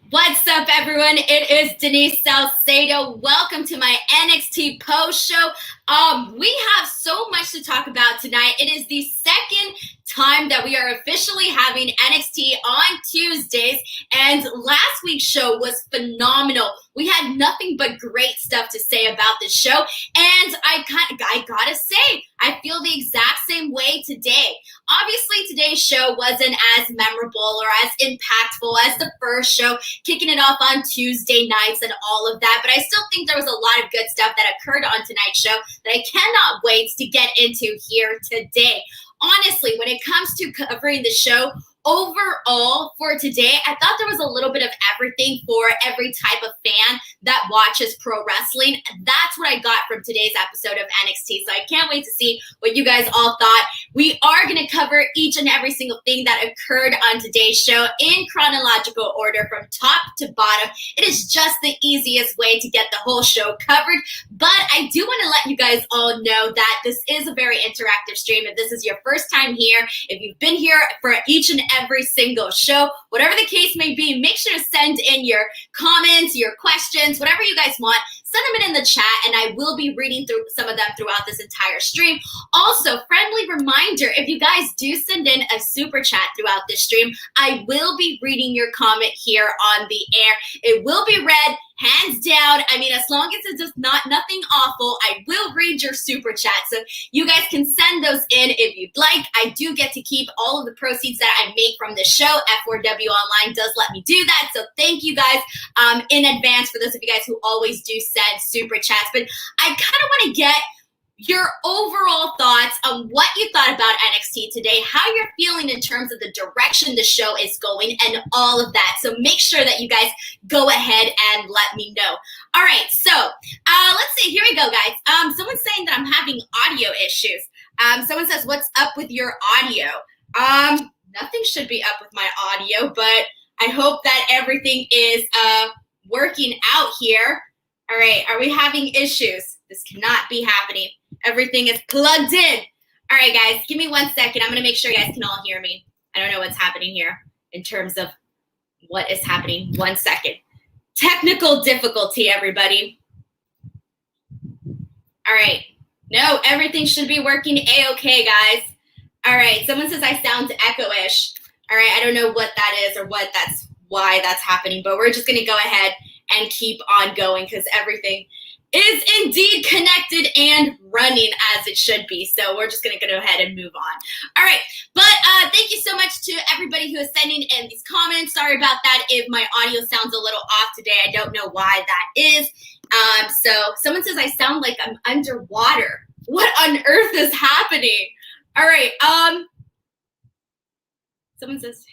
What's up, everyone? It is Denise Salcedo. Welcome to my NXT post show. We have so much to talk about tonight. It is the second time that we are officially having NXT on Tuesdays, and last week's show was phenomenal. We had nothing but great stuff to say about the show, and I gotta say, I feel the exact same way today. Obviously, today's show wasn't as memorable or as impactful as the first show, kicking it off on Tuesday nights and all of that, but I still think there was a lot of good stuff that occurred on tonight's show that I cannot wait to get into here today. Honestly, when it comes to covering the show, overall for today, I thought there was a little bit of everything for every type of fan that watches pro wrestling. That's what I got from today's episode of NXT. So I can't wait to see what you guys all thought. We are going to cover each and every single thing that occurred on today's show in chronological order from top to bottom. It is just the easiest way to get the whole show covered. But I do want to let you guys all know that this is a very interactive stream. If this is your first time here, if you've been here for each and every single show, whatever the case may be, make sure to send in your comments, your questions, whatever you guys want. Send them in the chat, and I will be reading through some of them throughout this entire stream. Also, friendly reminder, if you guys do send in a super chat throughout this stream, I will be reading your comment here on the air. It will be read, hands down. I mean, as long as it's just nothing awful, I will read your super chat. So you guys can send those in if you'd like. I do get to keep all of the proceeds that I make from the show. F4W Online does let me do that. So thank you guys in advance for those of you guys who always do send super chats. But I kind of want to get your overall thoughts on what you thought about NXT today, how you're feeling in terms of the direction the show is going, and all of that. So make sure that you guys go ahead and let me know. All right, so let's see. Here we go, guys. Someone's saying that I'm having audio issues. Someone says, "What's up with your audio?" Nothing should be up with my audio, but I hope that everything is working out here. All right, are we having issues? This cannot be happening. Everything is plugged in. All right, guys, give me 1 second. I'm going to make sure you guys can all hear me. I don't know what's happening here in terms of what is happening. 1 second. Technical difficulty, everybody. All right. No, everything should be working A-okay, guys. All right, someone says I sound echo-ish. All right, I don't know what that is or why that's happening, but we're just going to go ahead and keep on going because everything is indeed connected and running as it should be. So we're just going to go ahead and move on. All right. But thank you so much to everybody who is sending in these comments. Sorry about that if my audio sounds a little off today. I don't know why that is. So someone says I sound like I'm underwater. What on earth is happening? All right. Someone says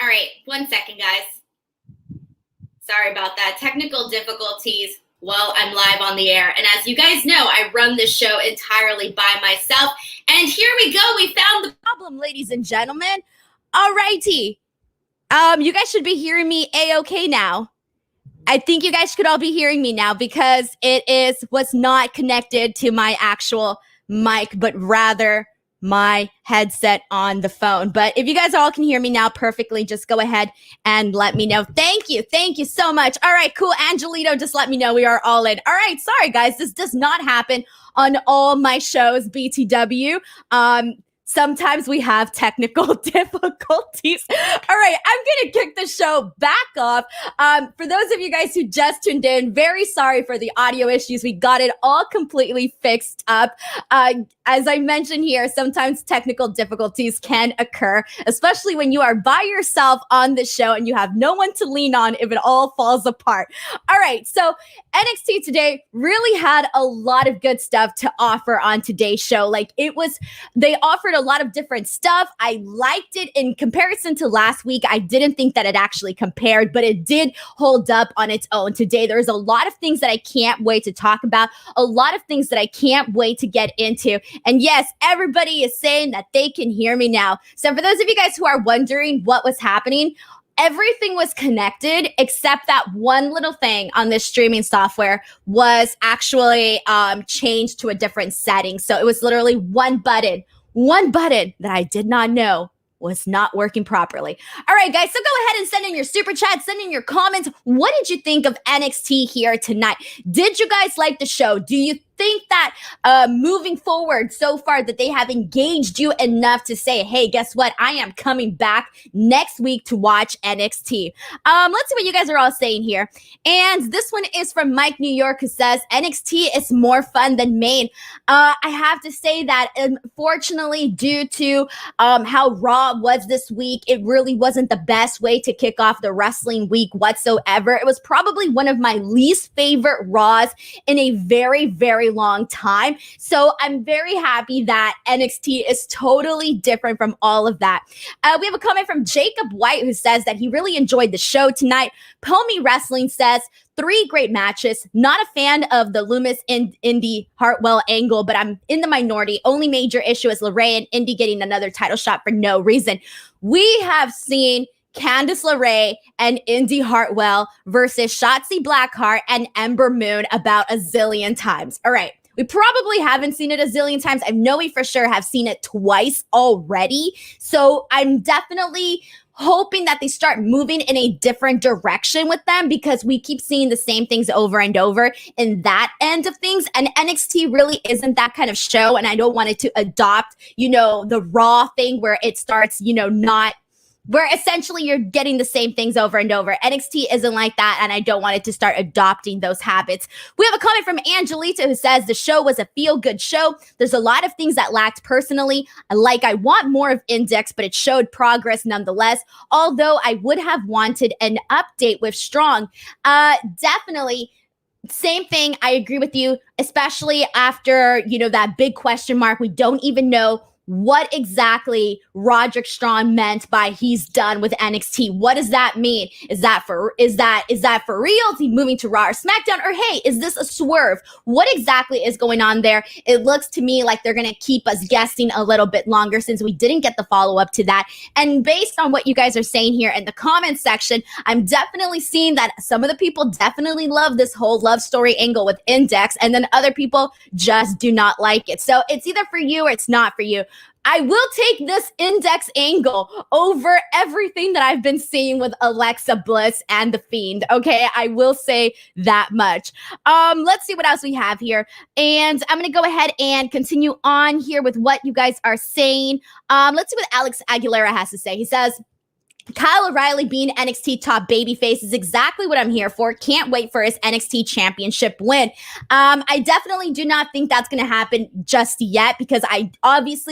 all right. 1 second, guys. Sorry about that. Technical difficulties while I'm live on the air. And as you guys know, I run this show entirely by myself. And here we go. We found the problem, ladies and gentlemen. All righty. You guys should be hearing me A-okay now. I think you guys could all be hearing me now because was not connected to my actual mic, but rather my headset on the phone. But if you guys all can hear me now perfectly, just go ahead and let me know. Thank you so much. All right, cool. Angelito, just let me know we are all in. All right, sorry guys, this does not happen on all my shows, BTW. Sometimes we have technical difficulties. All right, I'm going to kick the show back off. For those of you guys who just tuned in, very sorry for the audio issues. We got it all completely fixed up. As I mentioned here, sometimes technical difficulties can occur, especially when you are by yourself on the show and you have no one to lean on if it all falls apart. All right, so NXT today really had a lot of good stuff to offer on today's show. They offered a lot of different stuff. I liked it in comparison to last week. I didn't think that it actually compared, but it did hold up on its own today. There's a lot of things that I can't wait to talk about, a lot of things that I can't wait to get into. And yes, everybody is saying that they can hear me now. So for those of you guys who are wondering what was happening, everything was connected except that one little thing on this streaming software was actually changed to a different setting. So it was literally one button that I did not know was not working properly. All right, guys, so go ahead and send in your super chat, send in your comments. What did you think of NXT here tonight? Did you guys like the show? Do you think that moving forward so far that they have engaged you enough to say, hey, guess what? I am coming back next week to watch NXT. Let's see what you guys are all saying here. And this one is from Mike New York, who says, NXT is more fun than main. I have to say that unfortunately, due to how Raw was this week, it really wasn't the best way to kick off the wrestling week whatsoever. It was probably one of my least favorite Raws in a very, very long time. So I'm very happy that NXT is totally different from all of that. We have a comment from Jacob White, who says that he really enjoyed the show tonight. Pomi Wrestling says, 3 great matches. Not a fan of the Lumis and Indi Hartwell angle, but I'm in the minority. Only major issue is LeRae and Indi getting another title shot for no reason. We have seen Candice LeRae and Indi Hartwell versus Shotzi Blackheart and Ember Moon about a zillion times. All right. We probably haven't seen it a zillion times. I know we for sure have seen it twice already. So I'm definitely hoping that they start moving in a different direction with them, because we keep seeing the same things over and over in that end of things. And NXT really isn't that kind of show. And I don't want it to adopt, the Raw thing where it starts, where essentially you're getting the same things over and over. NXT isn't like that, and I don't want it to start adopting those habits. We have a comment from Angelita, who says the show was a feel-good show. There's a lot of things that lacked personally. I want more of Index, but it showed progress nonetheless, although I would have wanted an update with Strong. Definitely. Same thing. I agree with you, especially after, that big question mark. We don't even know what exactly Roderick Strong meant by he's done with NXT. What does that mean? Is that for real? Is he moving to Raw or SmackDown? Or hey, is this a swerve? What exactly is going on there? It looks to me like they're going to keep us guessing a little bit longer, since we didn't get the follow-up to that. And based on what you guys are saying here in the comments section, I'm definitely seeing that some of the people definitely love this whole love story angle with Index, and then other people just do not like it. So it's either for you or it's not for you. I will take this Index angle over everything that I've been seeing with Alexa Bliss and The Fiend. Okay, I will say that much. Let's see what else we have here. And I'm going to go ahead and continue on here with what you guys are saying. Let's see what Alex Aguilera has to say. He says, Kyle O'Reilly being NXT top babyface is exactly what I'm here for. Can't wait for his NXT championship win. I definitely do not think that's going to happen just yet, because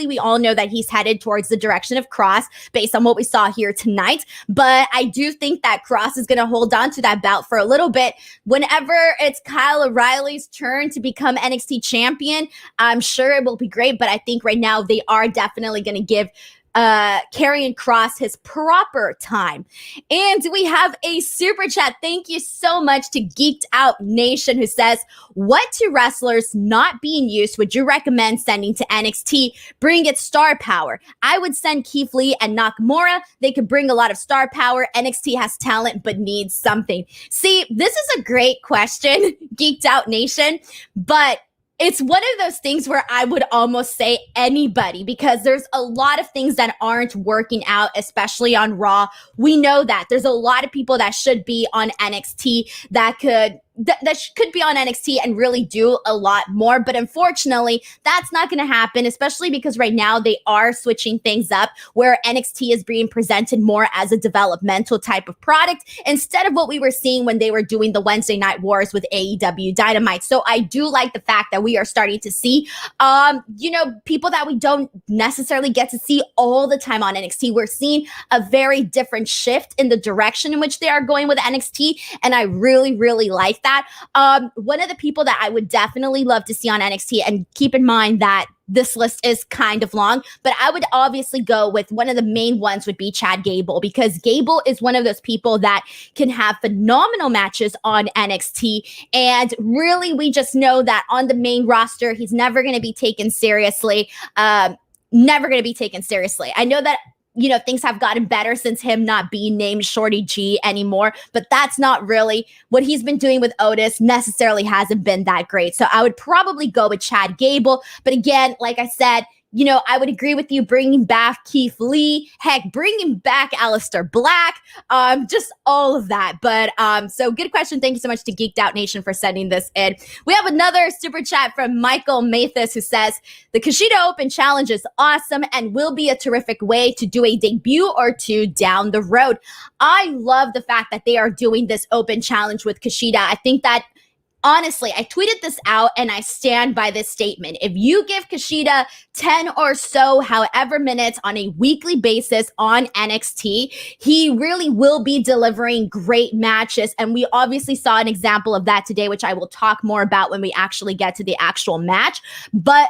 we all know that he's headed towards the direction of Cross based on what we saw here tonight. But I do think that Cross is going to hold on to that belt for a little bit. Whenever it's Kyle O'Reilly's turn to become NXT champion, I'm sure it will be great. But I think right now they are definitely going to give Karrion Kross his proper time. And we have a super chat. Thank you so much to Geeked Out Nation, who says, what two wrestlers not being used would you recommend sending to NXT? Bring it star power. I would send Keith Lee and Nakamura. They could bring a lot of star power. NXT has talent but needs something. See, this is a great question, Geeked Out Nation, but it's one of those things where I would almost say anybody, because there's a lot of things that aren't working out, especially on Raw. We know that there's a lot of people that should be on NXT that could be on NXT and really do a lot more. But unfortunately, that's not going to happen, especially because right now they are switching things up, where NXT is being presented more as a developmental type of product instead of what we were seeing when they were doing the Wednesday Night Wars with AEW Dynamite. So I do like the fact that we are starting to see, people that we don't necessarily get to see all the time on NXT. We're seeing a very different shift in the direction in which they are going with NXT. And I really, really like that. One of the people that I would definitely love to see on NXT, and keep in mind that this list is kind of long, but I would obviously go with one of the main ones would be Chad Gable, because Gable is one of those people that can have phenomenal matches on NXT. And really, we just know that on the main roster, he's never going to be taken seriously. Never going to be taken seriously. I know that things have gotten better since him not being named Shorty G anymore, but that's not really what he's been doing with Otis. Necessarily hasn't been that great. So I would probably go with Chad Gable. But again, like I said, I would agree with you bringing back Keith Lee, heck, bringing back Aleister Black, just all of that. But so good question. Thank you so much to Geeked Out Nation for sending this in. We have another super chat from Michael Mathis who says, the Kushida Open Challenge is awesome and will be a terrific way to do a debut or two down the road. I love the fact that they are doing this Open Challenge with Kushida. I think that honestly, I tweeted this out and I stand by this statement. If you give Kushida 10 or so, however minutes on a weekly basis on NXT, he really will be delivering great matches. And we obviously saw an example of that today, which I will talk more about when we actually get to the actual match. But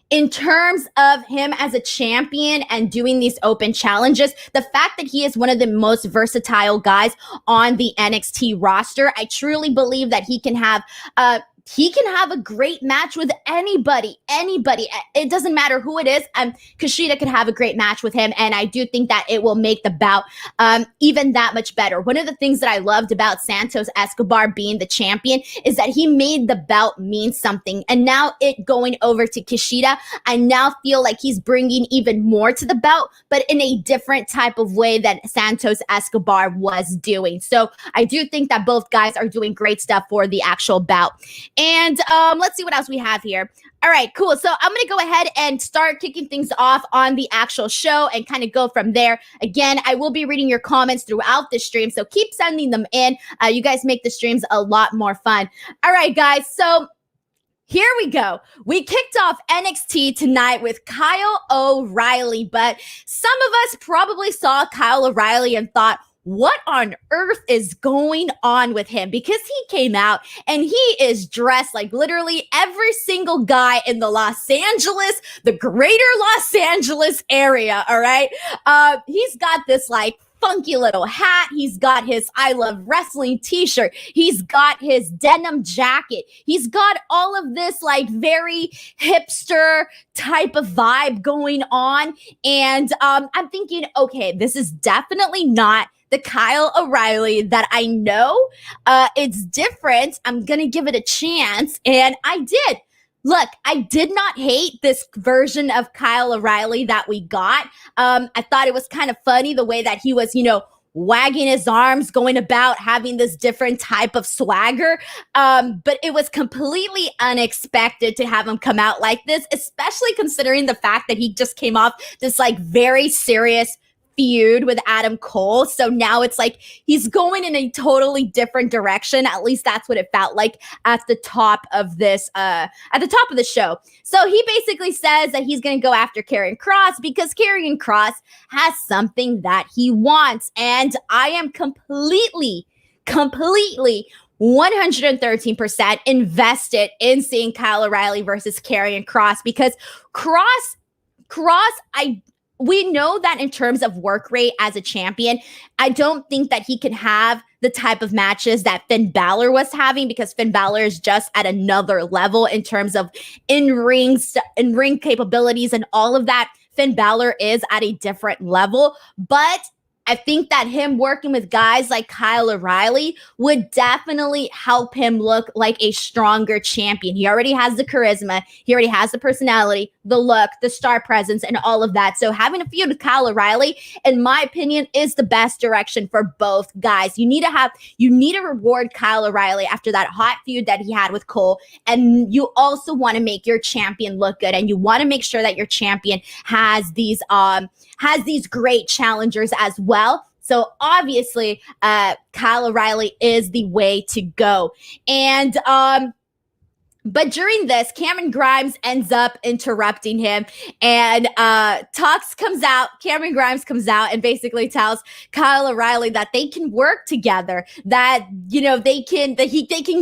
in terms of him as a champion and doing these open challenges, the fact that he is one of the most versatile guys on the NXT roster, I truly believe that he can have a great match with anybody. It doesn't matter who it is. Kushida could have a great match with him, and I do think that it will make the bout even that much better. One of the things that I loved about Santos Escobar being the champion is that he made the bout mean something. And now it going over to Kushida, I now feel like he's bringing even more to the bout, but in a different type of way than Santos Escobar was doing. So I do think that both guys are doing great stuff for the actual bout. And let's see what else we have here. All right, cool. So I'm going to go ahead and start kicking things off on the actual show and kind of go from there. Again, I will be reading your comments throughout the stream, so keep sending them in. You guys make the streams a lot more fun. All right, guys. So here we go. We kicked off NXT tonight with Kyle O'Reilly, but some of us probably saw Kyle O'Reilly and thought, what on earth is going on with him? Because he came out and he is dressed like literally every single guy in the the greater Los Angeles area, all right? He's got this like funky little hat. He's got his I Love Wrestling t-shirt. He's got his denim jacket. He's got all of this like very hipster type of vibe going on. And I'm thinking, okay, this is definitely not the Kyle O'Reilly that I know. It's different. I'm going to give it a chance. And I did. Look, I did not hate this version of Kyle O'Reilly that we got. I thought it was kind of funny the way that he was, wagging his arms, going about having this different type of swagger. But it was completely unexpected to have him come out like this, especially considering the fact that he just came off this like very serious feud with Adam Cole. So now it's like he's going in a totally different direction. At least that's what it felt like at the top of this, at the top of the show. So he basically says that he's going to go after Karrion Kross because Karrion Kross has something that he wants. And I am completely 113% invested in seeing Kyle O'Reilly versus Karrion Kross because Kross, we know that in terms of work rate as a champion, I don't think that he can have the type of matches that Finn Balor was having because Finn Balor is just at another level in terms of in-ring capabilities and all of that. Finn Balor is at a different level, but I think that him working with guys like Kyle O'Reilly would definitely help him look like a stronger champion. He already has the charisma. He already has the personality, the look, the star presence, and all of that. So having a feud with Kyle O'Reilly, in my opinion, is the best direction for both guys. You need to reward Kyle O'Reilly after that hot feud that he had with Cole. And you also want to make your champion look good. And you want to make sure that your champion has these great challengers as well. So obviously, Kyle O'Reilly is the way to go. And but during this, Cameron Grimes ends up interrupting him, and Cameron Grimes comes out and basically tells Kyle O'Reilly that they can work together, that they can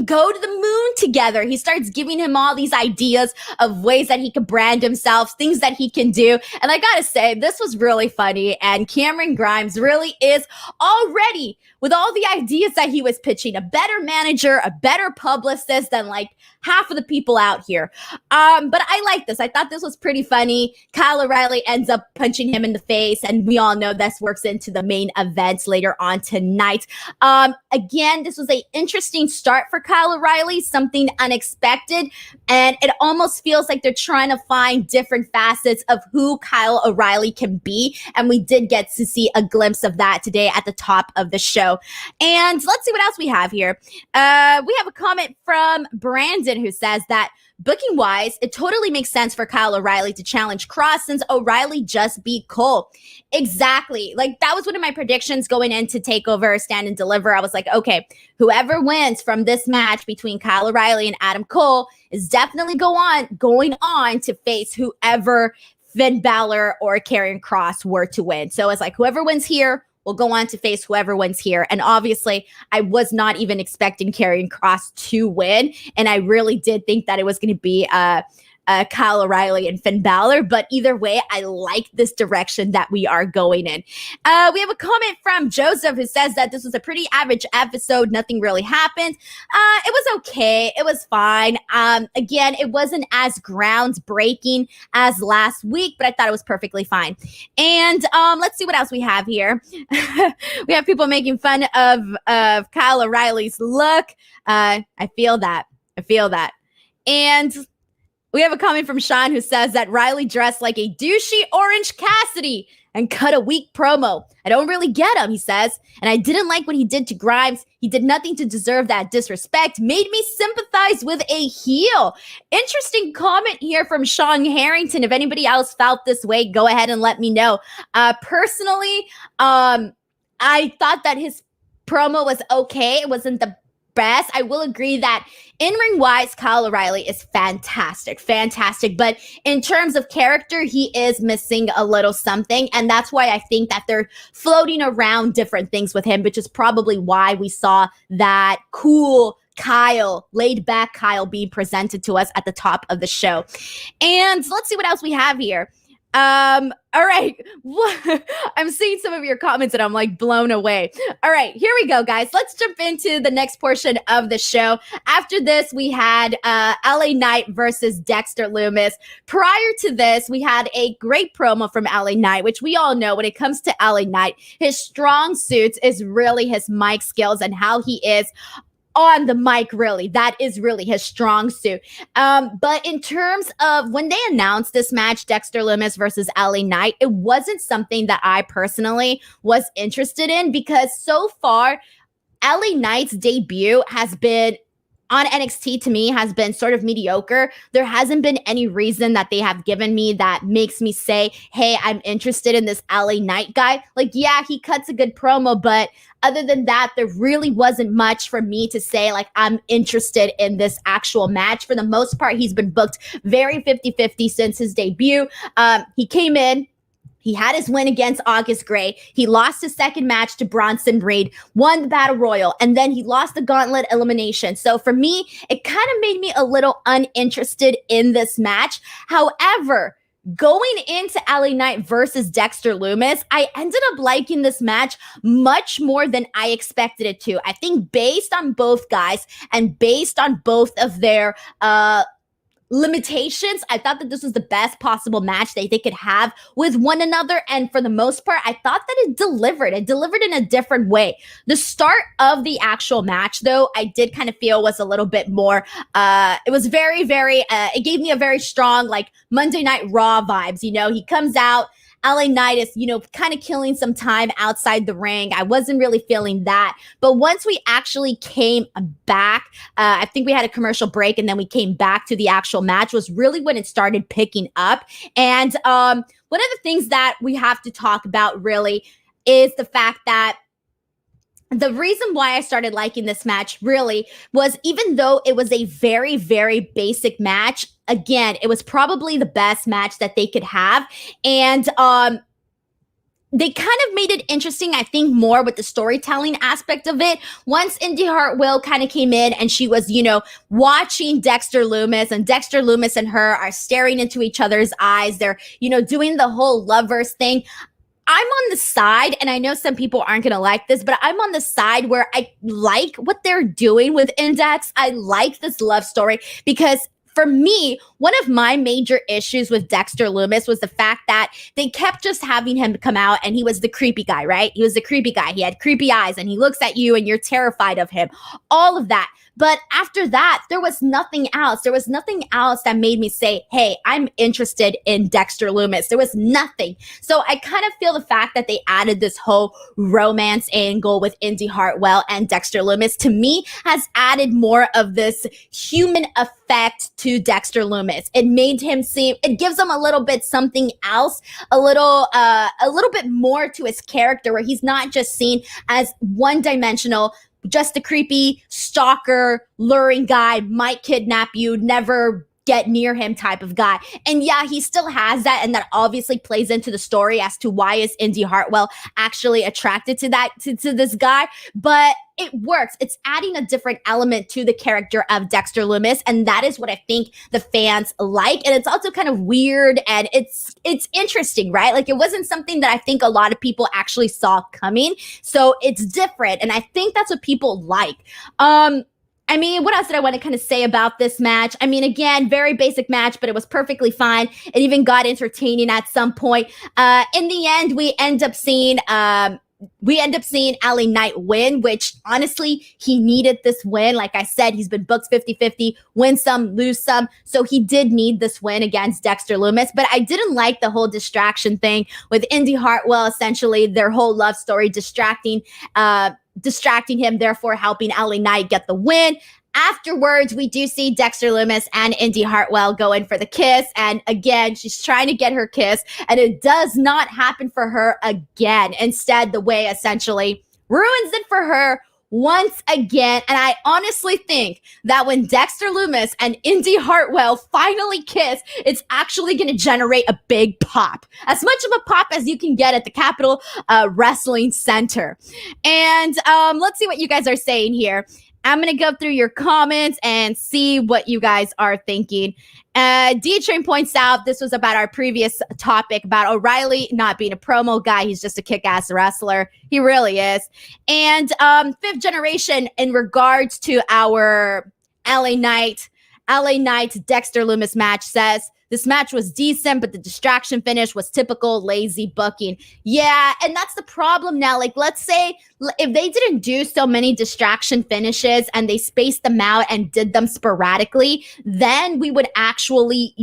go to the moon together. He starts giving him all these ideas of ways that he can brand himself, things that he can do. And I gotta say, this was really funny. And Cameron Grimes really is already, with all the ideas that he was pitching, a better manager, a better publicist than like half half of the people out here. But I like this. I thought this was pretty funny. Kyle O'Reilly ends up punching him in the face, and we all know this works into the main events later on tonight. Again, this was an interesting start for Kyle O'Reilly, something unexpected, and it almost feels like they're trying to find different facets of who Kyle O'Reilly can be, and we did get to see a glimpse of that today at the top of the show. And let's see what else we have here. We have a comment from Brandon who says that booking wise, it totally makes sense for Kyle O'Reilly to challenge Cross since O'Reilly just beat Cole. Exactly. Like, that was one of my predictions going into TakeOver Stand and Deliver. I was like, okay, whoever wins from this match between Kyle O'Reilly and Adam Cole is definitely going on to face whoever Finn Balor or Karrion Kross were to win. So it's like, whoever wins here will go on to face whoever wins here. And obviously, I was not even expecting Karrion Kross to win. And I really did think that it was going to be Kyle O'Reilly and Finn Balor. But either way, I like this direction that we are going in. We have a comment from Joseph who says that this was a pretty average episode. Nothing really happened. It was okay. It was fine. Again, it wasn't as groundbreaking as last week, but I thought it was perfectly fine. And let's see what else we have here. We have people making fun of Kyle O'Reilly's look. I feel that. And we have a comment from Sean who says that Riley dressed like a douchey Orange Cassidy and cut a weak promo. I don't really get him, he says. And I didn't like what he did to Grimes. He did nothing to deserve that disrespect. Made me sympathize with a heel. Interesting comment here from Sean Harrington. If anybody else felt this way, go ahead and let me know. Personally, I thought that his promo was okay. It wasn't the best. I will agree that in-ring wise, Kyle O'Reilly is fantastic. But in terms of character, he is missing a little something. And that's why I think that they're floating around different things with him, which is probably why we saw that cool Kyle, laid back Kyle being presented to us at the top of the show. And let's see what else we have here. All right. I'm seeing some of your comments and I'm like blown away. All right, here we go, guys. Let's jump into the next portion of the show. After this, we had LA Knight versus Dexter Lumis. Prior to this, we had a great promo from LA Knight, which we all know when it comes to LA Knight, his strong suits is really his mic skills and how he is on the mic, really. That is really his strong suit. But in terms of when they announced this match, Dexter Lumis versus LA Knight, it wasn't something that I personally was interested in because so far, LA Knight's debut has been on NXT to me has been sort of mediocre. There hasn't been any reason that they have given me that makes me say, hey, I'm interested in this LA Knight guy. Like, yeah, he cuts a good promo, but other than that, there really wasn't much for me to say, like, I'm interested in this actual match. For the most part, he's been booked very 50-50 since his debut. He came in. He had his win against August Gray. He lost his second match to Bronson Reed, won the Battle Royal, and then he lost the Gauntlet elimination. So for me, it kind of made me a little uninterested in this match. However, going into LA Knight versus Dexter Lumis, I ended up liking this match much more than I expected it to. I think based on both guys and based on both of their limitations, I thought that this was the best possible match that they could have with one another. And for the most part, I thought that it delivered. It delivered in a different way. The start of the actual match, though, I did kind of feel was a little bit more, it was very, very, it gave me a very strong, like, Monday Night Raw vibes. You know, he comes out, LA Knight is, kind of killing some time outside the ring. I wasn't really feeling that. But once we actually came back, I think we had a commercial break and then we came back to the actual match was really when it started picking up. And one of the things that we have to talk about really is the fact that the reason why I started liking this match really was even though it was a very, very basic match, again, it was probably the best match that they could have. And they kind of made it interesting, I think, more with the storytelling aspect of it. Once Indi Hartwell kind of came in and she was, watching Dexter Lumis, and Dexter Lumis and her are staring into each other's eyes. They're, doing the whole lovers thing. I'm on the side, and I know some people aren't going to like this, but I'm on the side where I like what they're doing with Index. I like this love story because for me, one of my major issues with Dexter Lumis was the fact that they kept just having him come out and he was the creepy guy, right? He was the creepy guy. He had creepy eyes and he looks at you and you're terrified of him. All of that. But after that, there was nothing else. There was nothing else that made me say, hey, I'm interested in Dexter Lumis. There was nothing. So I kind of feel the fact that they added this whole romance angle with Indi Hartwell and Dexter Lumis, to me, has added more of this human effect to Dexter Lumis. It made him seem, it gives him a little bit something else, a little bit more to his character, where he's not just seen as one-dimensional, just a creepy stalker, luring guy, might kidnap you, never get near him type of guy. And yeah, he still has that, and that obviously plays into the story as to why is Indi Hartwell actually attracted to that to this guy. But it works. It's adding a different element to the character of Dexter Lumis, and that is what I think the fans like. And it's also kind of weird, and it's interesting, right? Like, it wasn't something that I think a lot of people actually saw coming. So it's different, and I think that's what people like. I mean, what else did I want to kind of say about this match? I mean, again, very basic match, but it was perfectly fine. It even got entertaining at some point. In the end, we end up seeing LA Knight win, which honestly, he needed this win. Like I said, he's been booked 50-50, win some, lose some. So he did need this win against Dexter Lumis. But I didn't like the whole distraction thing with Indi Hartwell, essentially their whole love story distracting him, therefore helping LA Knight get the win. Afterwards, we do see Dexter Lumis and Indi Hartwell go in for the kiss. And again, she's trying to get her kiss, and it does not happen for her again. Instead, the way essentially ruins it for her once again. And I honestly think that when Dexter Lumis and Indi Hartwell finally kiss, it's actually going to generate a big pop. As much of a pop as you can get at the Capitol Wrestling Center. And let's see what you guys are saying here. I'm going to go through your comments and see what you guys are thinking. D-Train points out this was about our previous topic about O'Reilly not being a promo guy. He's just a kick-ass wrestler. He really is. And Fifth Generation, in regards to our LA Knight Dexter Lumis match, says, this match was decent, but the distraction finish was typical lazy booking. Yeah, and that's the problem now. Like, let's say if they didn't do so many distraction finishes and they spaced them out and did them sporadically, then we would actually,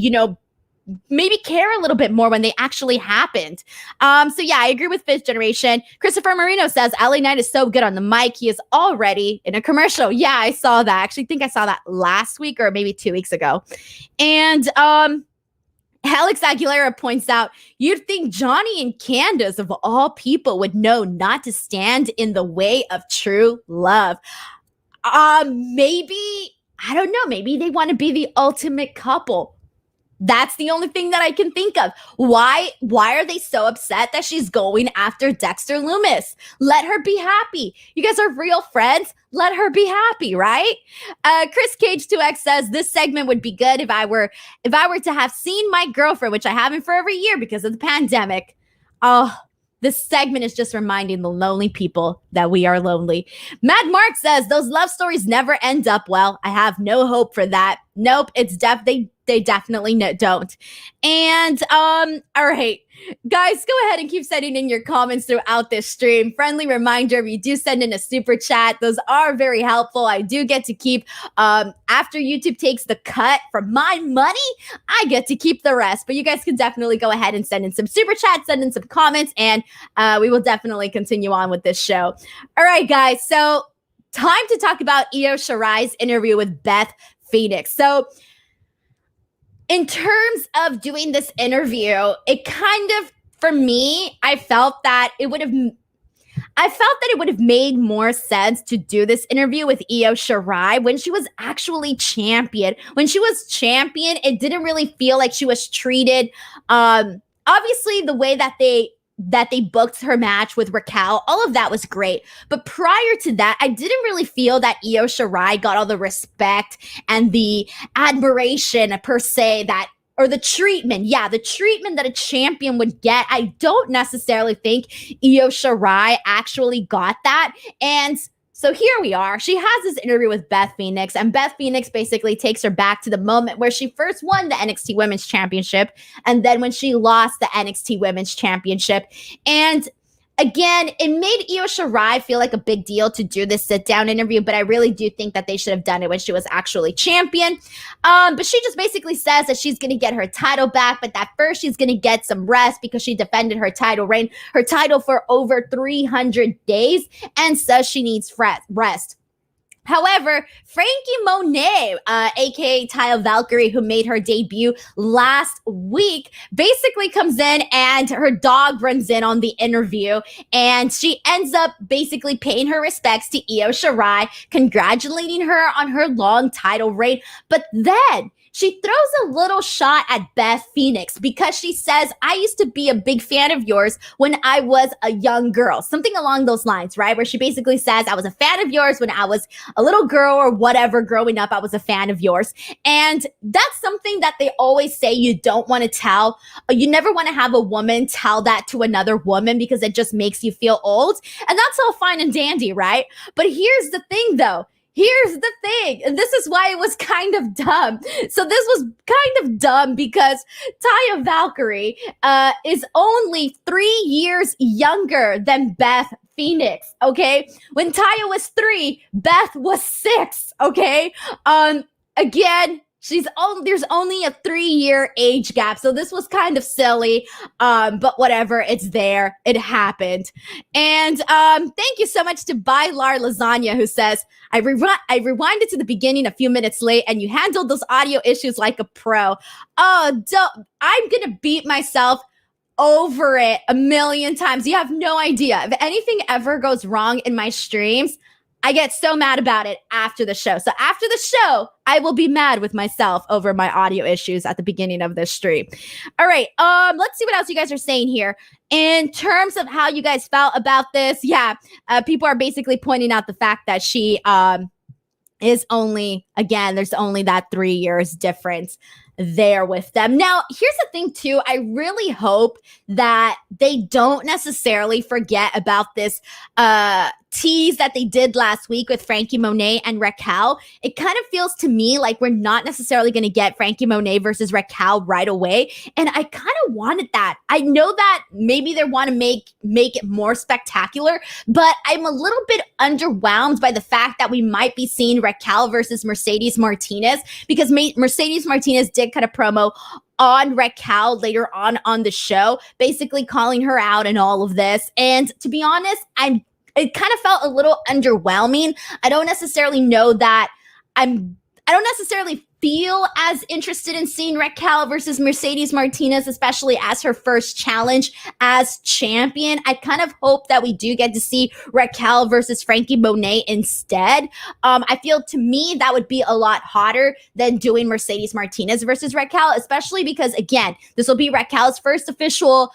maybe care a little bit more when they actually happened. So yeah, I agree with Fifth Generation. Christopher Marino says, LA Knight is so good on the mic. He is already in a commercial. Yeah, I saw that. I actually think I saw that last week or maybe 2 weeks ago. And Alex Aguilera points out, you'd think Johnny and Candace, of all people, would know not to stand in the way of true love. Maybe, I don't know, maybe they want to be the ultimate couple. That's the only thing that I can think of. Why are they so upset that she's going after Dexter Lumis? Let her be happy. You guys are real friends. Let her be happy, right? Chris Cage 2X says, this segment would be good if I were to have seen my girlfriend, which I haven't for over a year because of the pandemic. Oh, this segment is just reminding the lonely people that we are lonely. Mad Mark says, those love stories never end up well. I have no hope for that. Nope, they definitely don't. And all right, guys, go ahead and keep sending in your comments throughout this stream. Friendly reminder, if you do send in a super chat, those are very helpful. I do get to keep, after YouTube takes the cut from my money, I get to keep the rest. But you guys can definitely go ahead and send in some super chats, send in some comments, and we will definitely continue on with this show. All right, guys, so time to talk about Io Shirai's interview with Beth Phoenix. So in terms of doing this interview, it kind of, for me, I felt that it would have made more sense to do this interview with Io Shirai when she was actually champion. When she was champion, it didn't really feel like she was treated. Obviously, the way that they booked her match with Raquel, all of that was great. But prior to that, I didn't really feel that Io Shirai got all the respect and the admiration per se that or the treatment. Yeah, the treatment that a champion would get. I don't necessarily think Io Shirai actually got that. And so here we are. She has this interview with Beth Phoenix, and Beth Phoenix basically takes her back to the moment where she first won the NXT Women's Championship, and then when she lost the NXT Women's Championship. And again, it made Io Shirai feel like a big deal to do this sit-down interview, but I really do think that they should have done it when she was actually champion. But she just basically says that she's going to get her title back, but that first she's going to get some rest because she defended her title for over 300 days, and says she needs rest. However, Franky Monet, aka Taya Valkyrie, who made her debut last week, basically comes in and her dog runs in on the interview, and she ends up basically paying her respects to Io Shirai, congratulating her on her long title reign. But then she throws a little shot at Beth Phoenix because she says, I used to be a big fan of yours when I was a young girl. Something along those lines, right? Where she basically says, I was a fan of yours when I was a little girl or whatever growing up. I was a fan of yours. And that's something that they always say you don't want to tell. You never want to have a woman tell that to another woman because it just makes you feel old. And that's all fine and dandy, right? But here's the thing, though. Here's the thing, and this is why it was kind of dumb. So this was kind of dumb because Taya Valkyrie is only 3 years younger than Beth Phoenix, okay? When Taya was 3, Beth was 6, okay? Again, there's only a 3-year age gap. So this was kind of silly. But whatever, it's there. It happened. And thank you so much to Bylar Lasagna, who says, I rewinded to the beginning a few minutes late and you handled those audio issues like a pro. I'm gonna beat myself over it a million times. You have no idea. If anything ever goes wrong in my streams, I get so mad about it after the show. So after the show, I will be mad with myself over my audio issues at the beginning of this stream. All right, let's see what else you guys are saying here. In terms of how you guys felt about this, people are basically pointing out the fact that she is only, again, there's only that 3 years difference there with them. Now, here's the thing too. I really hope that they don't necessarily forget about this tease that they did last week with Franky Monet and Raquel. It kind of feels to me like we're not necessarily going to get Franky Monet versus Raquel right away. And I kind of wanted that. I know that maybe they want to make it more spectacular, but I'm a little bit underwhelmed by the fact that we might be seeing Raquel versus Mercedes Martinez, because Mercedes Martinez did cut a promo on Raquel later on the show, basically calling her out and all of this. And to be honest, it kind of felt a little underwhelming. I don't necessarily know that I don't necessarily feel as interested in seeing Raquel versus Mercedes Martinez, especially as her first challenge as champion. I kind of hope that we do get to see Raquel versus Franky Monet instead. I feel to me that would be a lot hotter than doing Mercedes Martinez versus Raquel, especially because, again, this will be Raquel's first official,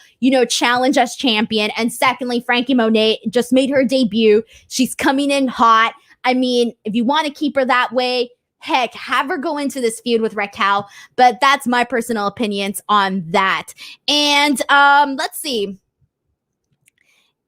challenge as champion. And secondly, Franky Monet just made her debut. She's coming in hot. I mean, if you want to keep her that way, heck, have her go into this feud with Raquel, but that's my personal opinions on that. And let's see.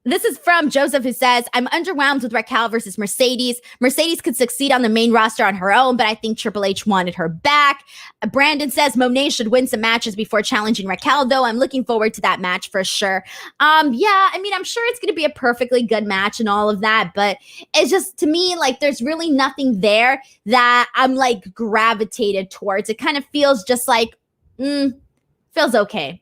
This is from Joseph, who says, I'm underwhelmed with Raquel versus Mercedes. Mercedes could succeed on the main roster on her own, but I think Triple H wanted her back. Brandon says Monet should win some matches before challenging Raquel, though. I'm looking forward to that match for sure. I'm sure it's going to be a perfectly good match and all of that, but it's just, to me, like, there's really nothing there that I'm, like, gravitated towards. It kind of feels just like, feels okay.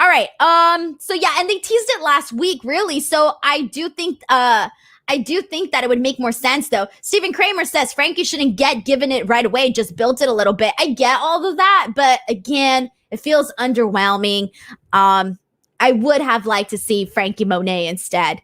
All right. And they teased it last week, really. So I do think that it would make more sense, though. Stephen Kramer says Franky shouldn't get given it right away, just built it a little bit. I get all of that, but again, it feels underwhelming. I would have liked to see Franky Monet instead.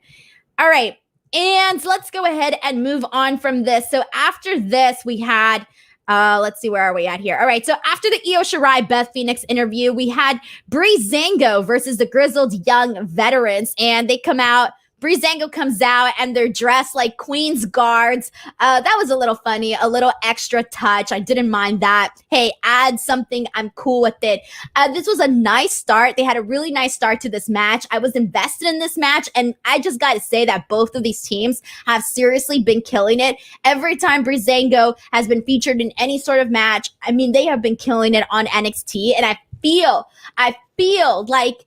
All right. And let's go ahead and move on from this. So after this, we had let's see, where are we at here? All right, so after the Io Shirai Beth Phoenix interview, we had Breezango versus the Grizzled Young Veterans, and they come out Breezango comes out and they're dressed like Queen's guards. That was a little funny, a little extra touch. I didn't mind that. Hey, add something. I'm cool with it. This was a nice start. They had a really nice start to this match. I was invested in this match, and I just got to say that both of these teams have seriously been killing it. Every time Breezango has been featured in any sort of match, I mean, they have been killing it on NXT, and I feel like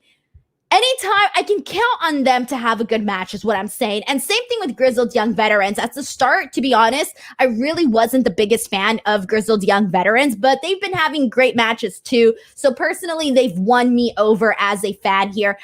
anytime I can count on them to have a good match is what I'm saying. And same thing with Grizzled Young Veterans. At the start, to be honest, I really wasn't the biggest fan of Grizzled Young Veterans, but they've been having great matches too. So personally, they've won me over as a fan here.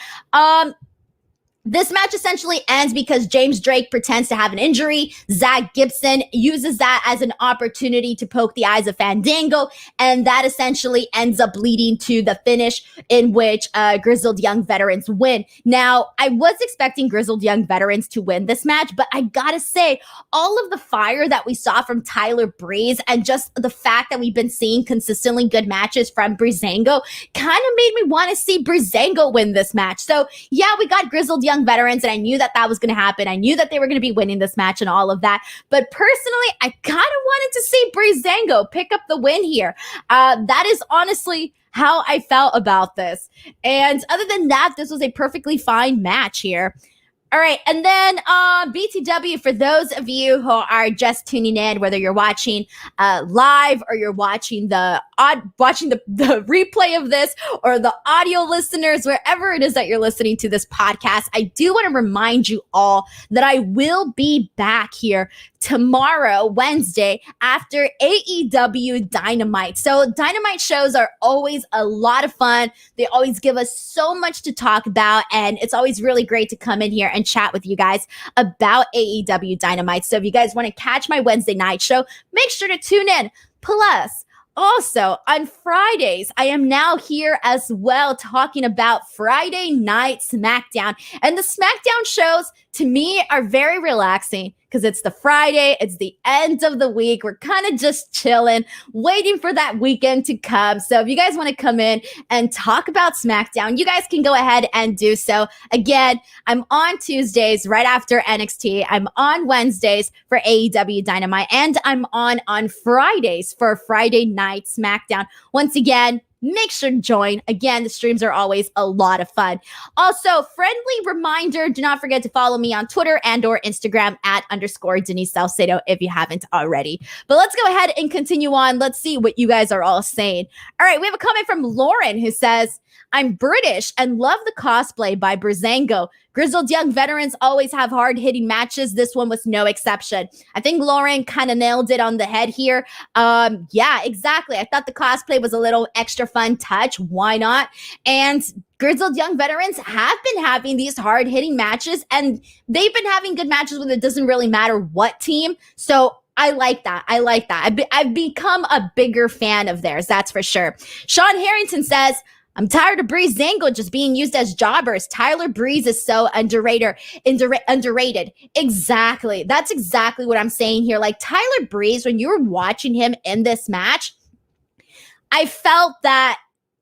This match essentially ends because James Drake pretends to have an injury. Zach Gibson uses that as an opportunity to poke the eyes of Fandango, and that essentially ends up leading to the finish in which Grizzled Young Veterans win. Now, I was expecting Grizzled Young Veterans to win this match, but I gotta say, all of the fire that we saw from Tyler Breeze and just the fact that we've been seeing consistently good matches from Breezango kind of made me want to see Breezango win this match. So yeah, we got Grizzled Young Veterans, and I knew that that was going to happen. I knew that they were going to be winning this match and all of that. But personally, I kind of wanted to see Breezango pick up the win here. That is honestly how I felt about this. And other than that, this was a perfectly fine match here. All right, and then BTW, for those of you who are just tuning in, whether you're watching live or you're watching the replay of this, or the audio listeners, wherever it is that you're listening to this podcast, I do want to remind you all that I will be back here tomorrow, Wednesday, after AEW Dynamite. So Dynamite shows are always a lot of fun. They always give us so much to talk about, and it's always really great to come in here and chat with you guys about AEW Dynamite. So if you guys want to catch my Wednesday night show, make sure to tune in. Plus, also, on Fridays, I am now here as well talking about Friday Night Smackdown. And the Smackdown shows, to me, are very relaxing because it's the Friday, it's the end of the week. We're kind of just chilling, waiting for that weekend to come. So if you guys want to come in and talk about Smackdown, you guys can go ahead and do so. Again, I'm on Tuesdays right after NXT. I'm on Wednesdays for AEW Dynamite, and I'm on Fridays for Friday Night Smackdown. Once again, make sure to join. Again, the streams are always a lot of fun. Also, friendly reminder, do not forget to follow me on Twitter and or Instagram at _ Denise Salcedo if you haven't already. But let's go ahead and continue on. Let's see what you guys are all saying. All right, we have a comment from Lauren who says, I'm British and love the cosplay by Breezango. Grizzled Young Veterans always have hard-hitting matches. This one was no exception. I think Lauren kind of nailed it on the head here. Yeah, exactly. I thought the cosplay was a little extra fun touch. Why not? And Grizzled Young Veterans have been having these hard-hitting matches, and they've been having good matches when it doesn't really matter what team. So I like that. I like that. I've become a bigger fan of theirs, that's for sure. Sean Harrington says, I'm tired of Breezango just being used as jobbers. Tyler Breeze is so underrated. Exactly. That's exactly what I'm saying here. Like Tyler Breeze, when you were watching him in this match, I felt that,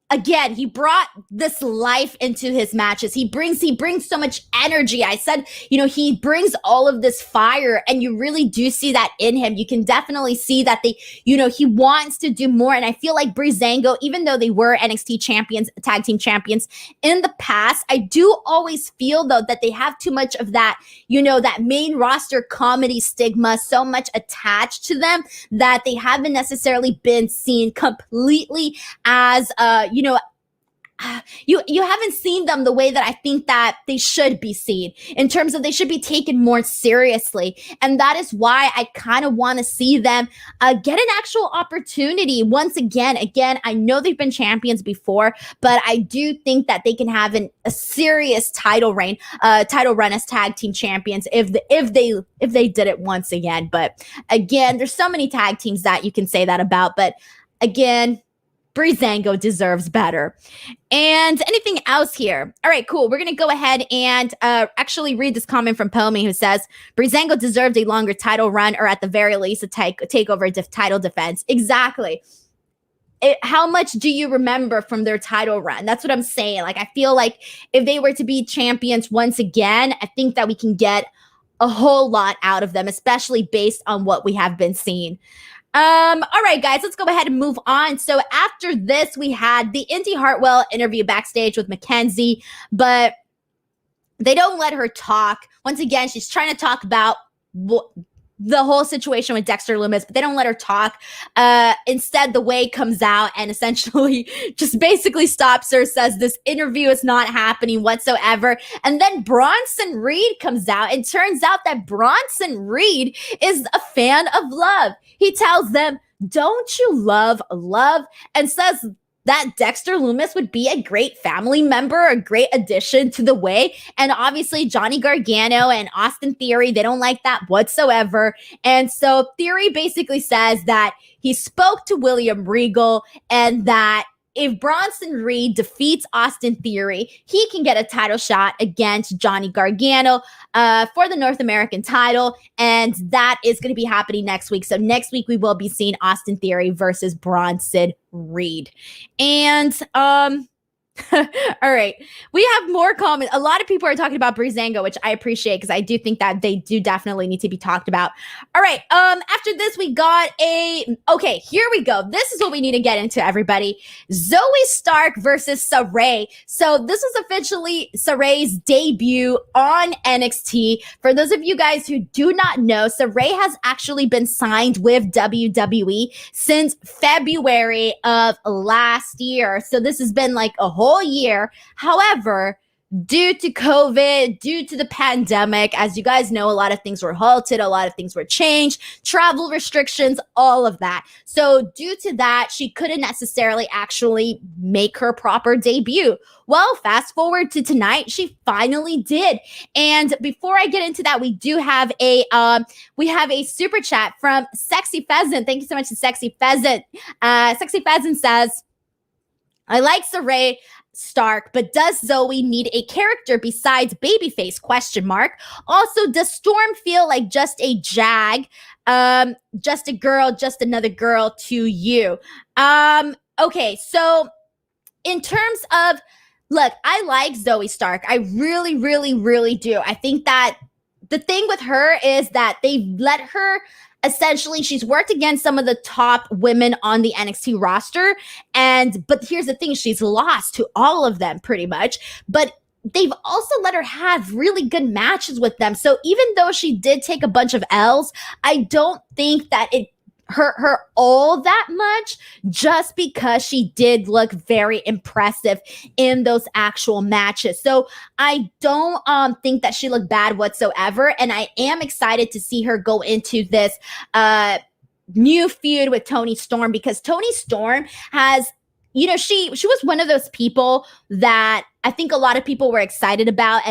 again, he brought this life into his matches. He brings so much energy. I said, he brings all of this fire, and you really do see that in him. You can definitely see that he wants to do more. And I feel like Breezango, even though they were NXT champions, tag team champions in the past, I do always feel though that they have too much of that, that main roster comedy stigma so much attached to them that they haven't necessarily been seen completely as, you haven't seen them the way that I think that they should be seen, in terms of they should be taken more seriously. And that is why I kind of want to see them get an actual opportunity once again. Again, I know they've been champions before, but I do think that they can have a serious title run as tag team champions if they did it once again. But again, there's so many tag teams that you can say that about. But again, Breezango deserves better. And anything else here? All right, cool. We're going to go ahead and actually read this comment from Pomi, who says, Breezango deserved a longer title run, or at the very least, a takeover title defense. Exactly. how much do you remember from their title run? That's what I'm saying. Like, I feel like if they were to be champions once again, I think that we can get a whole lot out of them, especially based on what we have been seeing. All right, guys, let's go ahead and move on. So after this, we had the Indi Hartwell interview backstage with Mackenzie, but they don't let her talk. Once again, she's trying to talk about the whole situation with Dexter Lumis, but they don't let her talk. Instead, the Way comes out and essentially just basically stops her, says this interview is not happening whatsoever. And then Bronson Reed comes out, and turns out that Bronson Reed is a fan of love. He tells them, "Don't you love love?" and says that Dexter Lumis would be a great family member, a great addition to the Way. And obviously Johnny Gargano and Austin Theory, they don't like that whatsoever. And so Theory basically says that he spoke to William Regal and that if Bronson Reed defeats Austin Theory, he can get a title shot against Johnny Gargano for the North American title. And that is going to be happening next week. So next week, we will be seeing Austin Theory versus Bronson Reed. And all right, we have more comments. A lot of people are talking about Breezango, which I appreciate because I do think that they do definitely need to be talked about. All right, after this, we got okay, here we go. This is what we need to get into, everybody. Zoe Stark versus Sarray. So this is officially Sarray's debut on NXT. For those of you guys who do not know, Sarray has actually been signed with WWE since February of last year. So this has been like a whole year. However, due to COVID, due to the pandemic, as you guys know, a lot of things were halted, a lot of things were changed, travel restrictions, all of that. So due to that, she couldn't necessarily actually make her proper debut. Well, fast forward to tonight, she finally did. And before I get into that, we do have a super chat from Sexy Pheasant. Thank you so much to Sexy Pheasant. Sexy Pheasant says, "I like Sarray Stark, but does Zoe need a character besides babyface? ? Also, does Storm feel like just a jag, just a girl, just another girl to you?" Okay, so in terms of, look, I like Zoe Stark. I really, really, really do. I think that the thing with her is that they let her, essentially, she's worked against some of the top women on the NXT roster. But here's the thing, she's lost to all of them pretty much. But they've also let her have really good matches with them. So even though she did take a bunch of L's, I don't think that it hurt her all that much, just because she did look very impressive in those actual matches. So I don't think that she looked bad whatsoever, and I am excited to see her go into this new feud with Toni Storm, because Toni Storm has, you know, she was one of those people that I think a lot of people were excited about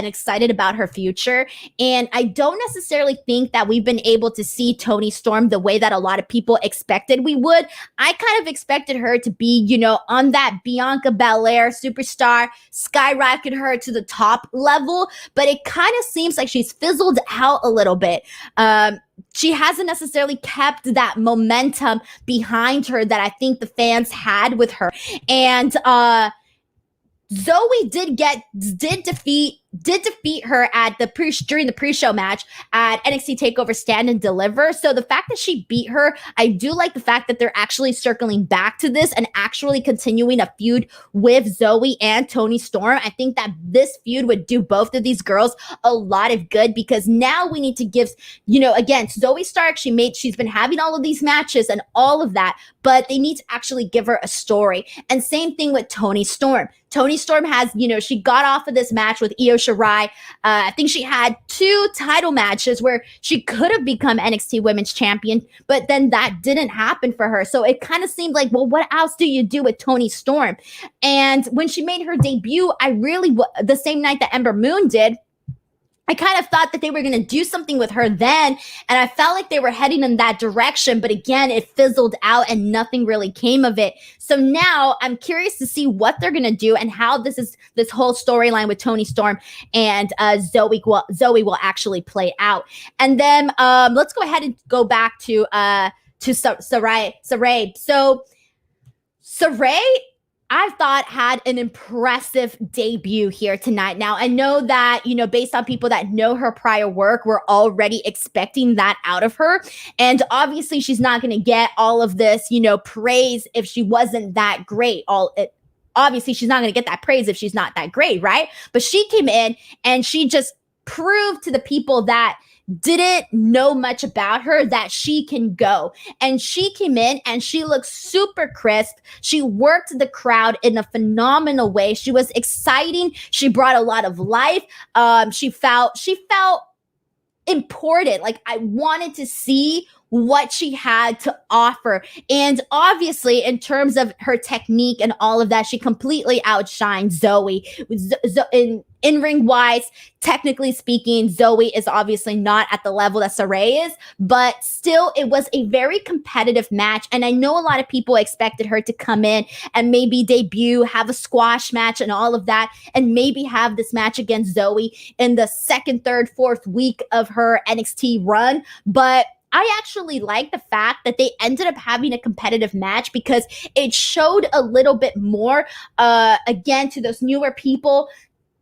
her future. And I don't necessarily think that we've been able to see Toni Storm the way that a lot of people expected we would. I kind of expected her to be, you know, on that Bianca Belair superstar, skyrocket her to the top level, but it kind of seems like she's fizzled out a little bit. She hasn't necessarily kept that momentum behind her that I think the fans had with her. And Zoe did defeat her at during the pre-show match at NXT Takeover Stand and Deliver. So the fact that she beat her, I do like the fact that they're actually circling back to this and actually continuing a feud with Zoe and Toni Storm. I think that this feud would do both of these girls a lot of good, because now we need to give, you know, again, Zoe Stark, she's been having all of these matches and all of that, but they need to actually give her a story. And same thing with Toni Storm. Toni Storm has, you know, she got off of this match with Io Shirai. I think she had 2 title matches where she could have become NXT Women's Champion, but then that didn't happen for her. So it kind of seemed like, well, what else do you do with Toni Storm? And when she made her debut, the same night that Ember Moon did, I kind of thought that they were going to do something with her then, and I felt like they were heading in that direction, but again, it fizzled out and nothing really came of it. So now I'm curious to see what they're going to do and how this whole storyline with Toni Storm and Zoe will actually play out. And then let's go ahead and go back to Sarray. Sarray, I thought, had an impressive debut here tonight. Now, I know that, based on people that know her prior work, we're already expecting that out of her. And obviously, she's not going to get all of this, praise if she wasn't that great. Obviously, she's not going to get that praise if she's not that great, right? But she came in and she just proved to the people that didn't know much about her that she can go. And she came in and she looked super crisp. She worked the crowd in a phenomenal way. She was exciting. She brought a lot of life. She felt important. Like, I wanted to see what she had to offer. And obviously, in terms of her technique and all of that, she completely outshined Zoe. In ring wise, technically speaking, Zoe is obviously not at the level that Sarray is, but still, it was a very competitive match. And I know a lot of people expected her to come in and maybe debut, have a squash match and all of that, and maybe have this match against Zoe in the second, third, fourth week of her NXT run. But I actually like the fact that they ended up having a competitive match because it showed a little bit more, again, to those newer people,